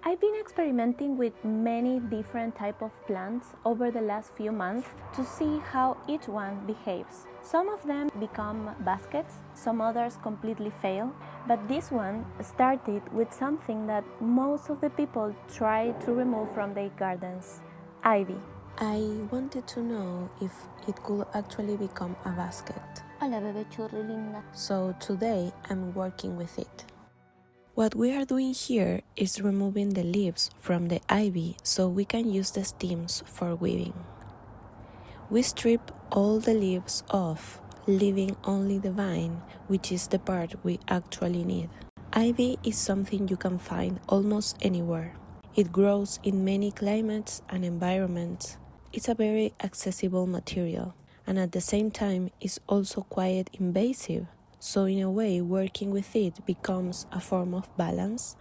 I've been experimenting with many different types of plants over the last few months to see how each one behaves. Some of them become baskets, some others completely fail, but this one started with something that most of the people try to remove from their gardens: ivy. I wanted to know if it could actually become a basket. Hola, bebé churri linda. So today I'm working with it. What we are doing here is removing the leaves from the ivy so we can use the stems for weaving. We strip all the leaves off, leaving only the vine, which is the part we actually need. Ivy is something you can find almost anywhere. It grows in many climates and environments. It's a very accessible material, and at the same time is also quite invasive. So in a way, working with it becomes a form of balance.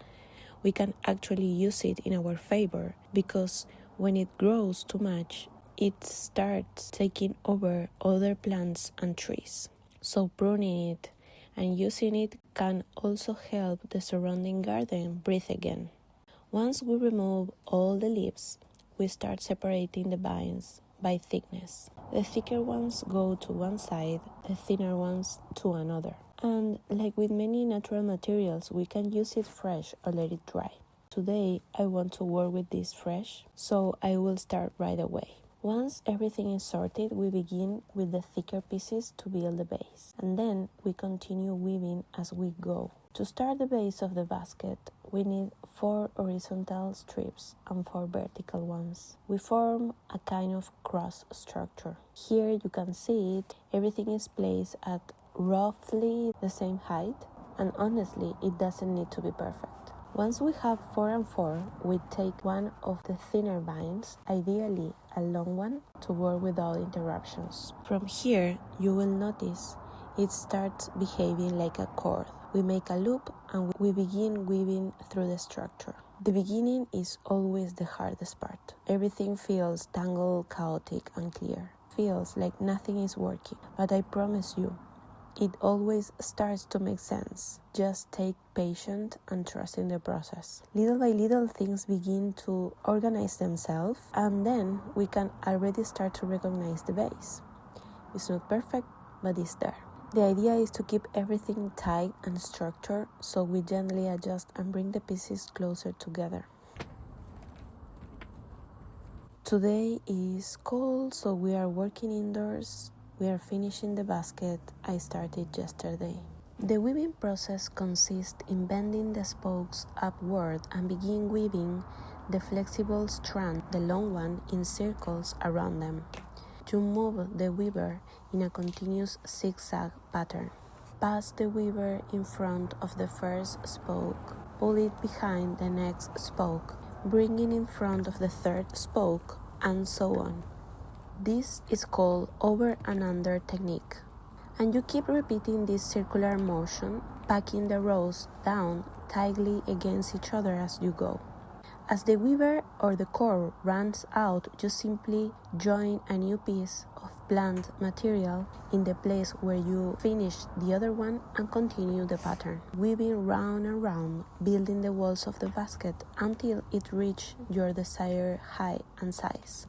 We can actually use it in our favor, because when it grows too much, it starts taking over other plants and trees. So pruning it and using it can also help the surrounding garden breathe again. Once we remove all the leaves, we start separating the vines by thickness. The thicker ones go to one side, the thinner ones to another. And like with many natural materials, we can use it fresh or let it dry. Today, I want to work with this fresh, so I will start right away. Once everything is sorted, we begin with the thicker pieces to build the base, and then we continue weaving as we go. To start the base of the basket, we need 4 horizontal strips and 4 vertical ones. We form a kind of cross structure. Here you can see it, everything is placed at roughly the same height, and honestly, it doesn't need to be perfect. Once we have 4 and 4, we take one of the thinner vines, ideally a long one, to work without interruptions. From here, you will notice it starts behaving like a cord. We make a loop and we begin weaving through the structure. The beginning is always the hardest part. Everything feels tangled, chaotic, unclear. Feels like nothing is working, but I promise you, it always starts to make sense. Just take patience and trust in the process. Little by little, things begin to organize themselves, and then we can already start to recognize the base. It's not perfect, but it's there. The idea is to keep everything tight and structured, so we gently adjust and bring the pieces closer together. Today is cold, so we are working indoors. We are finishing the basket I started yesterday. The weaving process consists in bending the spokes upward and begin weaving the flexible strand, the long one, in circles around them. You move the weaver in a continuous zigzag pattern. Pass the weaver in front of the first spoke, pull it behind the next spoke, bring it in front of the third spoke, and so on. This is called over and under technique, and you keep repeating this circular motion, packing the rows down tightly against each other as you go. As the weaver or the cord runs out, you simply join a new piece of plant material in the place where you finished the other one and continue the pattern, weaving round and round, building the walls of the basket until it reaches your desired height and size.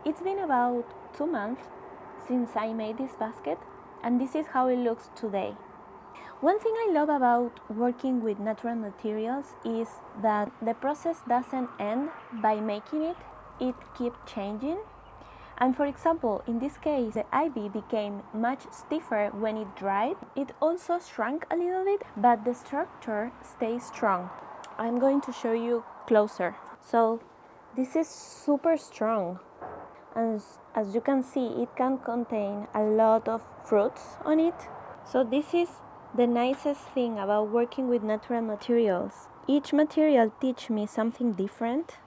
It's been about 2 months since I made this basket, and this is how it looks today. One thing I love about working with natural materials is that the process doesn't end by making it, it keeps changing. And for example, in this case, the ivy became much stiffer when it dried. It also shrank a little bit, but the structure stays strong. I'm going to show you closer. So this is super strong. And as you can see, it can contain a lot of fruits on it. So this is the nicest thing about working with natural materials. Each material teaches me something different,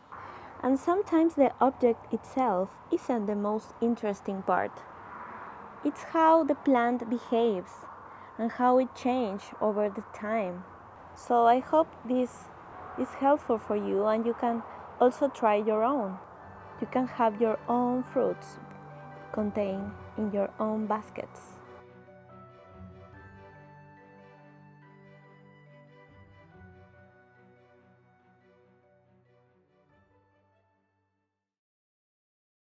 and sometimes the object itself isn't the most interesting part. It's how the plant behaves and how it changes over the time. So I hope this is helpful for you, and you can also try your own. You can have your own fruits contained in your own baskets.